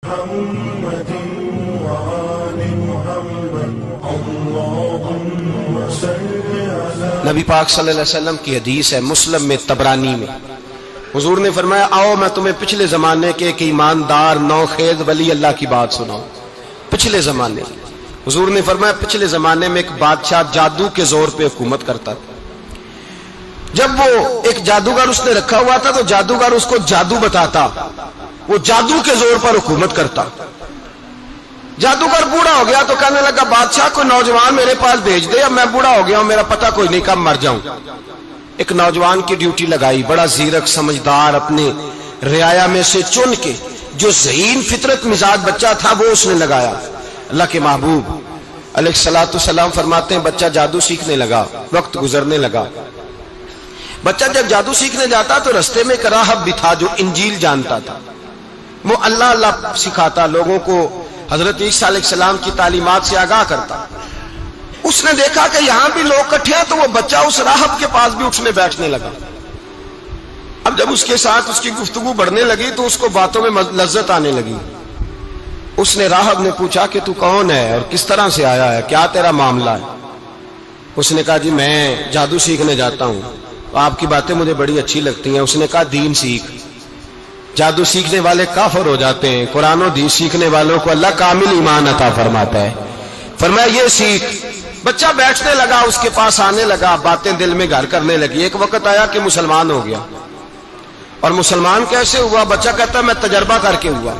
محمد وآل محمد اللهم صل علی نبی پاک صلی اللہ علیہ وسلم کی حدیث ہے مسلم میں طبرانی میں، حضور نے فرمایا آؤ میں تمہیں پچھلے زمانے کے ایک ایماندار نوخیز ولی اللہ کی بات سناؤں۔ پچھلے زمانے حضور نے فرمایا پچھلے زمانے میں ایک بادشاہ جادو کے زور پہ حکومت کرتا تھا۔ جب وہ ایک جادوگر اس نے رکھا ہوا تھا تو جادوگر اس کو جادو بتاتا، وہ جادو کے زور پر حکومت کرتا۔ جادوگر بوڑھا ہو گیا تو کہنے لگا بادشاہ کو نوجوان میرے پاس بھیج دے، اب میں بوڑھا ہو گیا ہوں، میرا پتہ کوئی نہیں کب مر جاؤں۔ ایک نوجوان کی ڈیوٹی لگائی، بڑا زیرک سمجھدار، اپنے رعایا میں سے چن کے جو ذہین فطرت مزاج بچہ تھا وہ اس نے لگایا۔ اللہ کے محبوب علیہ الصلوۃ والسلام فرماتے ہیں بچہ جادو سیکھنے لگا، وقت گزرنے لگا۔ بچہ جب جادو سیکھنے جاتا تو رستے میں ایک راہب بھی تھا جو انجیل جانتا تھا، وہ اللہ اللہ سکھاتا، لوگوں کو حضرت عیسیٰ علیہ السلام کی تعلیمات سے آگاہ کرتا۔ اس نے دیکھا کہ یہاں بھی لوگ اکٹھے ہیں تو وہ بچہ اس راہب کے پاس بھی اٹھنے بیٹھنے لگا۔ اب جب اس کے ساتھ اس کی گفتگو بڑھنے لگی تو اس کو باتوں میں لذت آنے لگی۔ اس نے راہب نے پوچھا کہ تو کون ہے اور کس طرح سے آیا ہے، کیا تیرا معاملہ ہے؟ اس نے کہا جی میں جادو سیکھنے جاتا ہوں، آپ کی باتیں مجھے بڑی اچھی لگتی ہیں۔ اس نے کہا دین سیکھ، جادو سیکھنے والے کافر ہو جاتے ہیں، قرآن و حدیث سیکھنے والوں کو اللہ کامل ایمان عطا فرماتا ہے۔ فرمایا یہ سیکھ۔ بچہ بیٹھنے لگا، اس کے پاس آنے لگا، باتیں دل میں گھر کرنے لگی۔ ایک وقت آیا کہ مسلمان ہو گیا، اور مسلمان کیسے ہوا؟ بچہ کہتا میں تجربہ کر کے ہوا۔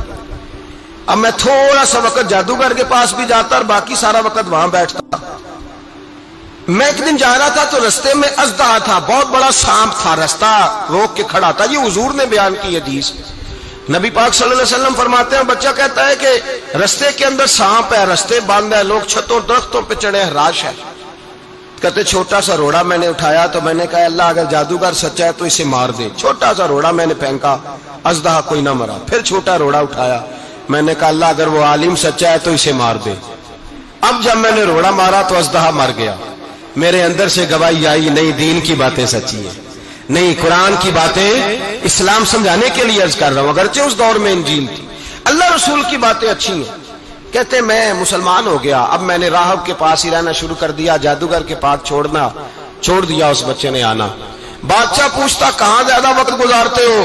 اب میں تھوڑا سا وقت جادوگر کے پاس بھی جاتا اور باقی سارا وقت وہاں بیٹھتا۔ میں ایک دن جا رہا تھا تو رستے میں اژدہا تھا، بہت بڑا سانپ تھا، رستہ روک کے کھڑا تھا۔ یہ حضور نے بیان کی حدیث۔ نبی پاک صلی اللہ علیہ وسلم فرماتے ہیں بچہ کہتا ہے کہ رستے کے اندر سانپ ہے، رستے بند ہے، لوگ چھتوں درختوں پہ چڑھے ہیں، راش ہے۔ کہتے چھوٹا سا روڑا میں نے اٹھایا تو میں نے کہا اللہ اگر جادوگر سچا ہے تو اسے مار دے۔ چھوٹا سا روڑا میں نے پھینکا، اژدہا کوئی نہ مرا۔ پھر چھوٹا روڑا اٹھایا، میں نے کہا اللہ اگر وہ عالم سچا ہے تو اسے مار دے۔ اب جب میں نے روڑا مارا تو اژدہا مر گیا۔ میرے اندر سے گواہی آئی نہیں دین کی باتیں سچی ہیں، نہیں قرآن کی باتیں اسلام سمجھانے کے لیے عرض کر رہا ہوں، اگرچہ اس دور میں انجیل تھی، اللہ رسول کی باتیں اچھی ہیں۔ کہتے میں مسلمان ہو گیا، اب میں نے راہب کے پاس ہی رہنا شروع کر دیا، جادوگر کے پاس چھوڑ دیا اس بچے نے آنا۔ بادشاہ پوچھتا کہاں زیادہ وقت گزارتے ہو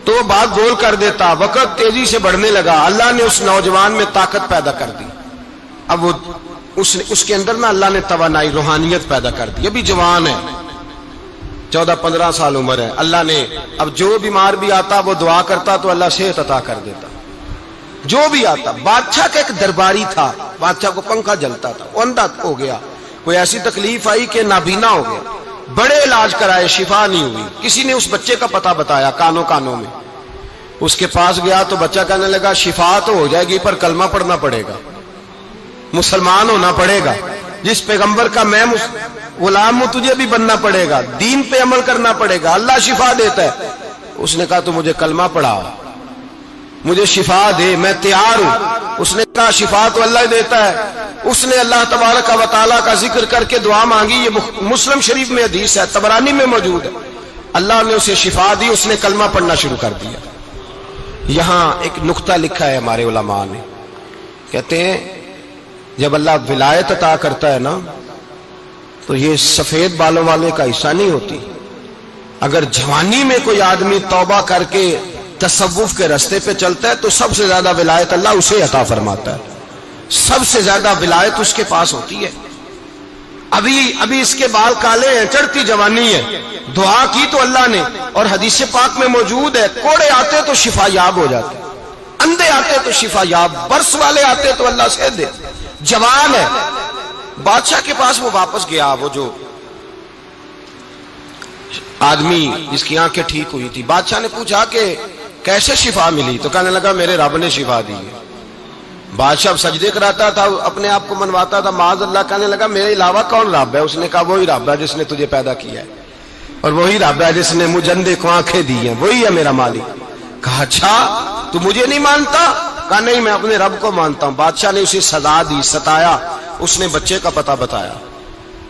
تو وہ بات گول کر دیتا، وقت تیزی سے بڑھنے لگا۔ اللہ نے اس نوجوان میں طاقت پیدا کر دی، اب وہ اس کے اندر نا اللہ نے توانائی روحانیت پیدا کر دی، ابھی جوان ہے، 14-15 سال عمر ہے۔ اللہ نے اب جو بیمار بھی آتا وہ دعا کرتا تو اللہ صحت عطا کر دیتا، جو بھی آتا۔ بادشاہ کا ایک درباری تھا، بادشاہ کو پنکھا جلتا تھا، وہ اندھا ہو گیا، کوئی ایسی تکلیف آئی کہ نابینا ہو گیا، بڑے علاج کرائے شفا نہیں ہوئی۔ کسی نے اس بچے کا پتہ بتایا کانوں میں، اس کے پاس گیا تو بچہ کہنے لگا شفا تو ہو جائے گی پر کلمہ پڑھنا پڑے گا، مسلمان ہونا پڑے گا، جس پیغمبر کا میں غلام ہوں تجھے بھی بننا پڑے گا، دین پہ عمل کرنا پڑے گا، اللہ شفا دیتا ہے۔ اس نے کہا تو مجھے کلمہ پڑھا، مجھے شفا دے، میں تیار ہوں۔ اس نے کہا شفا تو اللہ دیتا ہے۔ اس نے اللہ تبارک و تعالیٰ کا ذکر کر کے دعا مانگی، یہ مسلم شریف میں حدیث ہے، طبرانی میں موجود ہے۔ اللہ نے اسے شفا دی، اس نے کلمہ پڑھنا شروع کر دیا۔ یہاں ایک نقطہ لکھا ہے ہمارے علماء نے، کہتے ہیں جب اللہ ولایت عطا کرتا ہے نا تو یہ سفید بالوں والے کا حصہ نہیں ہوتی۔ اگر جوانی میں کوئی آدمی توبہ کر کے تصوف کے راستے پہ چلتا ہے تو سب سے زیادہ ولایت اللہ اسے عطا فرماتا ہے، سب سے زیادہ ولایت اس کے پاس ہوتی ہے۔ ابھی اس کے بال کالے ہیں، چڑھتی جوانی ہے، دعا کی تو اللہ نے، اور حدیث پاک میں موجود ہے کوڑے آتے تو شفا یاب ہو جاتے، اندھے آتے تو شفا یاب، برس والے آتے تو اللہ سے دے، جوان ہے۔ بادشاہ کے پاس وہ واپس گیا، وہ جو آدمی جس کی آنکھیں ٹھیک ہوئی تھی۔ بادشاہ نے پوچھا کہ کیسے شفا ملی؟ تو کہنے لگا میرے رب نے شفا دی ہے۔ بادشاہ سجدے کراتا تھا، اپنے آپ کو منواتا تھا معاذ اللہ، کہنے لگا میرے علاوہ کون رب ہے؟ اس نے کہا وہی رب ہے جس نے تجھے پیدا کیا ہے، اور وہی رب ہے جس نے مجھے اندھے کو آنکھیں دی ہیں، وہی ہے میرا مالک۔ کہا اچھا تو مجھے نہیں مانتا؟ کہا نہیں میں اپنے رب کو مانتا ہوں۔ بادشاہ نے اسے سزا دی، ستایا، اس نے بچے کا پتہ بتایا،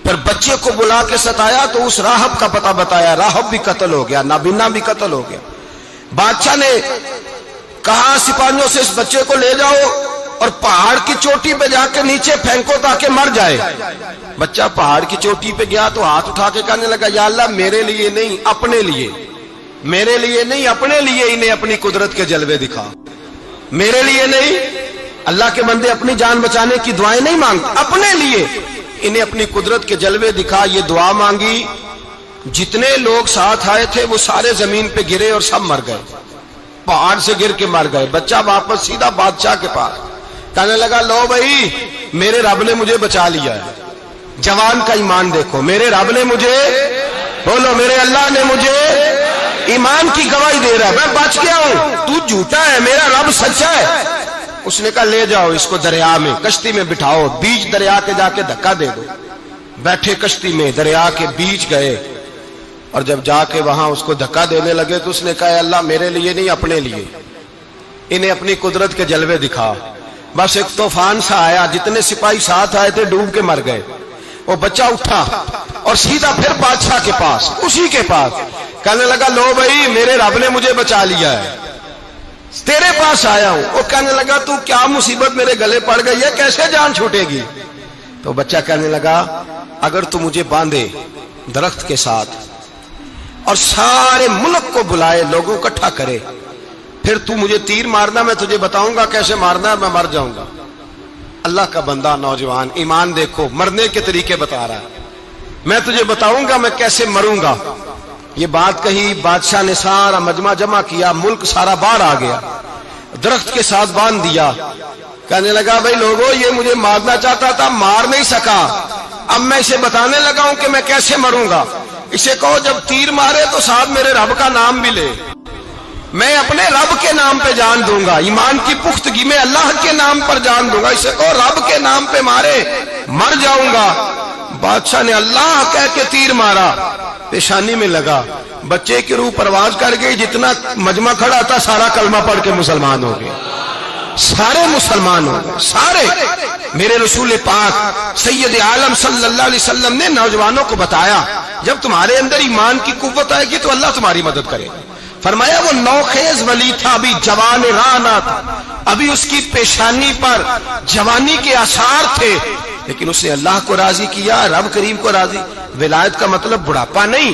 پھر بچے کو بلا کے ستایا تو اس راہب کا پتہ بتایا، راہب بھی قتل ہو گیا، نابینا بھی قتل ہو گیا۔ بادشاہ نے کہا سپاہیوں سے اس بچے کو لے جاؤ اور پہاڑ کی چوٹی پہ جا کے نیچے پھینکو تاکہ مر جائے۔ بچہ پہاڑ کی چوٹی پہ گیا تو ہاتھ اٹھا کے کہنے لگا یا اللہ میرے لیے نہیں اپنے لیے، میرے لیے نہیں اپنے لیے انہیں اپنی قدرت کے جلوے دکھا، میرے لیے نہیں۔ اللہ کے بندے اپنی جان بچانے کی دعائیں نہیں مانگتے، اپنے لیے انہیں اپنی قدرت کے جلوے دکھا۔ یہ دعا مانگی، جتنے لوگ ساتھ آئے تھے وہ سارے زمین پہ گرے اور سب مر گئے، پہاڑ سے گر کے مر گئے۔ بچہ واپس سیدھا بادشاہ کے پاس کہنے لگا لو بھائی میرے رب نے مجھے بچا لیا ہے۔ جوان کا ایمان دیکھو، میرے رب نے مجھے، بولو میرے اللہ نے مجھے ایمان کی گواہی دے رہا ہے، میں بچ گیا ہوں، تو جھوٹا ہے، میرا رب سچا ہے۔ اس نے کہا لے جاؤ اس کو دریا میں، کشتی میں بٹھاؤ، بیچ دریا کے جا کے دھکا دے دو۔ بیٹھے کشتی میں، دریا کے بیچ گئے، اور جب جا کے وہاں اس کو دھکا دینے لگے تو اس نے کہا اللہ میرے لیے نہیں اپنے لیے انہیں اپنی قدرت کے جلوے دکھا۔ بس ایک طوفان سا آیا، جتنے سپاہی ساتھ آئے تھے ڈوب کے مر گئے۔ وہ بچہ اٹھا اور سیدھا پھر بادشاہ کے پاس، اسی کے پاس کہنے لگا لو بھائی میرے رب نے مجھے بچا لیا ہے، تیرے پاس آیا ہوں۔ وہ کہنے لگا تو کیا مصیبت میرے گلے پڑ گئی ہے، کیسے جان چھوٹے گی؟ تو بچہ کہنے لگا اگر تو مجھے باندھے درخت کے ساتھ اور سارے ملک کو بلائے، لوگوں کو اکٹھا کرے، پھر تو مجھے تیر مارنا، میں تجھے بتاؤں گا کیسے مارنا ہے، میں مر جاؤں گا۔ اللہ کا بندہ نوجوان ایمان دیکھو، مرنے کے طریقے بتا رہا ہے، میں تجھے بتاؤں گا میں کیسے مروں گا۔ یہ بات کہی، بادشاہ نے سارا مجمع جمع کیا، ملک سارا باہر آ گیا، درخت کے ساتھ باندھ دیا۔ کہنے لگا بھائی لوگوں یہ مجھے مارنا چاہتا تھا، مار نہیں سکا، اب میں اسے بتانے لگا ہوں کہ میں کیسے مروں گا۔ اسے کہو جب تیر مارے تو ساتھ میرے رب کا نام بھی لے، میں اپنے رب کے نام پہ جان دوں گا، ایمان کی پختگی میں اللہ کے نام پر جان دوں گا۔ اسے کہو رب کے نام پہ مارے، مر جاؤں گا۔ بادشاہ نے اللہ کہہ کے تیر مارا، پیشانی میں لگا، بچے کی روح پرواز کر گئی، جتنا مجمع کھڑا تھا سارا کلمہ پڑھ کے مسلمان ہو گئے، سارے مسلمان ہو گئے، سارے۔ میرے رسول پاک سید عالم صلی اللہ علیہ وسلم نے نوجوانوں کو بتایا جب تمہارے اندر ایمان کی قوت آئے گی تو اللہ تمہاری مدد کرے۔ فرمایا وہ نوخیز ولی تھا، ابھی جوان رانا تھا، ابھی اس کی پیشانی پر جوانی کے آثار تھے، لیکن اس نے اللہ کو راضی کیا، رب کریم کو راضی۔ ولایت کا مطلب بڑھاپا نہیں،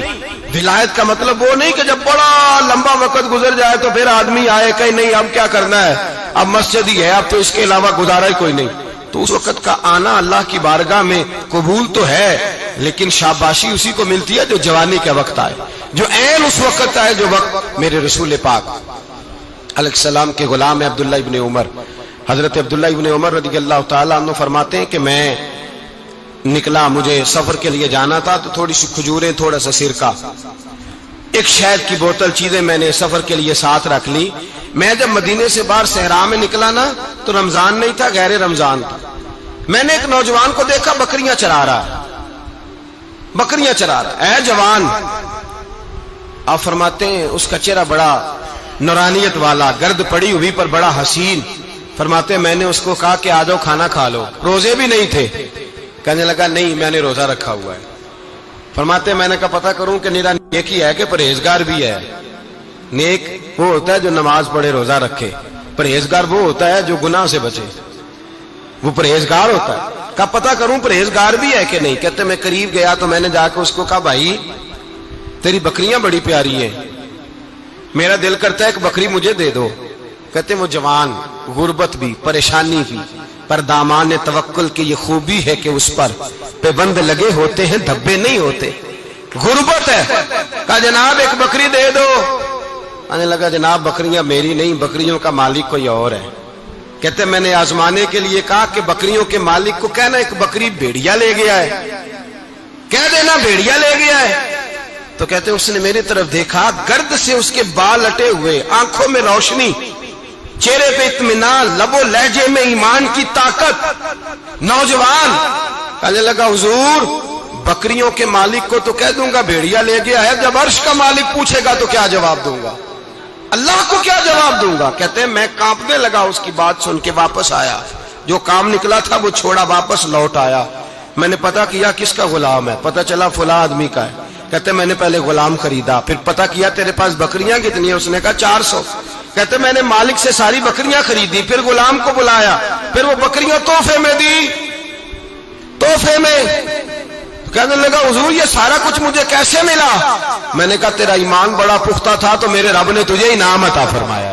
ولایت کا مطلب وہ نہیں کہ جب بڑا لمبا وقت گزر جائے تو پھر آدمی آئے کہ نہیں اب کیا کرنا ہے، اب مسجد ہی ہے، اب تو اس کے علاوہ گزارا ہی کوئی نہیں۔ تو اس وقت کا آنا اللہ کی بارگاہ میں قبول تو ہے، لیکن شاباشی اسی کو ملتی ہے جو جوانی کا وقت آئے، جو عین اس وقت آئے جو وقت میرے رسول پاک علیہ السلام کے غلام عبداللہ ابن عمر، حضرت عبداللہ ابن عمر رضی اللہ تعالیٰ عنہ فرماتے ہیں کہ میں نکلا، مجھے سفر کے لیے جانا تھا، تو تھوڑی سی کھجوریں، تھوڑا سا سرکہ، ایک شہد کی بوتل، چیزیں میں نے سفر کے لیے ساتھ رکھ لی۔ میں جب مدینے سے باہر صحرا میں نکلا نا تو رمضان نہیں تھا، غیر رمضان تھا۔ میں نے ایک نوجوان کو دیکھا بکریاں چرا رہا ہے، بکریاں چرا رہا ہے، اے جوان۔ آپ فرماتے ہیں اس کا چہرہ بڑا نورانیت والا، گرد پڑی ہوئی پر بڑا حسین۔ فرماتے ہیں میں نے اس کو کہا کہ آ جاؤ کھانا کھا لو، روزے بھی نہیں تھے۔ کہنے لگا نہیں میں نے روزہ رکھا ہوا ہے۔ فرماتے ہیں میں نے کہا پتہ کروں کہ نیرا نیک ہی ہے کہ پرہیزگار بھی ہے۔ نیک وہ ہوتا ہے جو نماز پڑھے روزہ رکھے، پرہیزگار وہ ہوتا ہے جو گناہ سے بچے، وہ پرہیزگار ہوتا ہے۔ کہا پتہ کروں پرہیزگار بھی ہے کہ نہیں؟ کہتے میں قریب گیا تو میں نے جا کے اس کو کہا بھائی تیری بکریاں بڑی پیاری ہیں، میرا دل کرتا ہے ایک بکری مجھے دے دو۔ کہتے وہ جوان، غربت بھی، پریشانی بھی، پر دامان توکل کی یہ خوبی ہے کہ اس پر پابند لگے ہوتے ہیں، دھبے نہیں ہوتے، غربت ہے۔ کہا جناب ایک بکری دے دو۔ آنے لگا جناب بکریاں میری نہیں، بکریوں کا مالک کوئی اور ہے۔ کہتے میں نے آزمانے کے لیے کہا کہ بکریوں کے مالک کو کہنا ایک بکری بھیڑیا لے گیا ہے، کہہ دینا بھیڑیا لے گیا ہے۔ تو کہتے اس نے میری طرف دیکھا، گرد سے اس کے بال اٹے ہوئے، آنکھوں میں روشنی، چہرے پہ اطمینان، لب و لہجے میں ایمان کی طاقت، نوجوان۔ کہنے لگا حضور بکریوں کے مالک کو تو کہہ دوں گا بھیڑیا لے گیا ہے، جب عرش کا مالک پوچھے گا تو کیا جواب دوں گا، اللہ کو کیا جواب دوں گا؟ کہتے ہیں میں کانپنے لگا اس کی بات سن کے، واپس آیا، جو کام نکلا تھا وہ چھوڑا، واپس لوٹ آیا۔ میں نے پتا کیا کس کا غلام ہے، پتا چلا فلاں آدمی کا ہے۔ کہتے میں نے پہلے غلام خریدا، پھر پتا کیا تیرے پاس بکریاں کتنی ہیں؟ اس نے کہا 400۔ کہتے میں نے مالک سے ساری بکریاں خریدی، پھر غلام کو بلایا، پھر وہ بکریاں تحفے میں دی، تحفے میں۔ کہنے لگا حضور یہ سارا کچھ مجھے کیسے ملا؟ میں نے کہا تیرا ایمان بڑا پختہ تھا تو میرے رب نے تجھے انعام عطا فرمایا۔